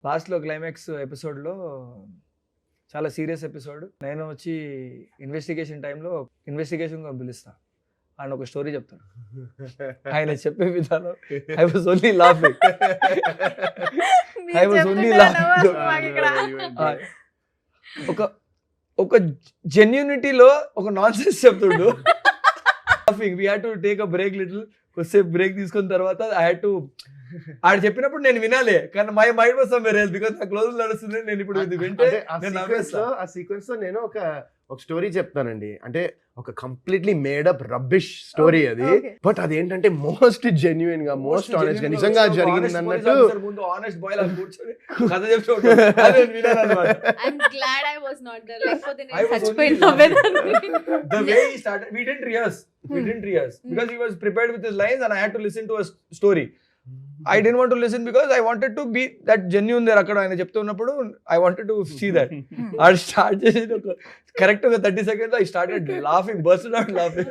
లాస్ట్లో క్లైమాక్స్ ఎపిసోడ్లో చాలా సీరియస్ ఎపిసోడ్. నేను వచ్చి ఇన్వెస్టిగేషన్ టైంలో ఇన్వెస్టిగేషన్ పిలుస్తా. ఆయన ఒక స్టోరీ చెప్తాడు. ఆయన చెప్పే విధానం I was only laughing. I was only ఒక ఒక జెన్యూనిటీలో ఒక నాన్ సెన్స్ చెప్తుండు. Laughing we had to take a break little. కొద్దిసేపు బ్రేక్ తీసుకున్న తర్వాత ఐ హ్యాడ్ టు ఆడ చెప్పినప్పుడు నేను వినాలి, కానీ my mind was somewhere else because నా క్లోజ్ నడుస్తుంది. నేను ఇప్పుడు ఇది వింటే ఆ సీక్వెన్స్ లో నేను ఒక స్టోరీ చెప్తానండి. అంటే ఒక కంప్లీట్లీ మేడప్ రబ్బిష్ స్టోరీ అది, బట్ అదేంటంటే మోస్ట్ జెన్యున్ గా మోస్ట్ ఆనెస్ట్ గా నిజంగా జరిగింది అన్నట్టు ముందు ఆనెస్ట్ బాయ్ లా కూర్చొని కథ చెప్తూ ఉంటాడు. అది నేను వినాను అన్నమాట. I'm glad I was not there. లేకపోతే I నేను was చచ్చిపోయిన only నవ్వేదాన్ని. The way he started, we didn't rehearse because he was prepared with his lines and I had to listen to a story. I didn't want to listen because I wanted to be that genuine there. అక్కడ ఆయన చెప్తున్నప్పుడు I wanted to see that. I started చేసి correct ఒక 30 seconds I started laughing, burst out laughing.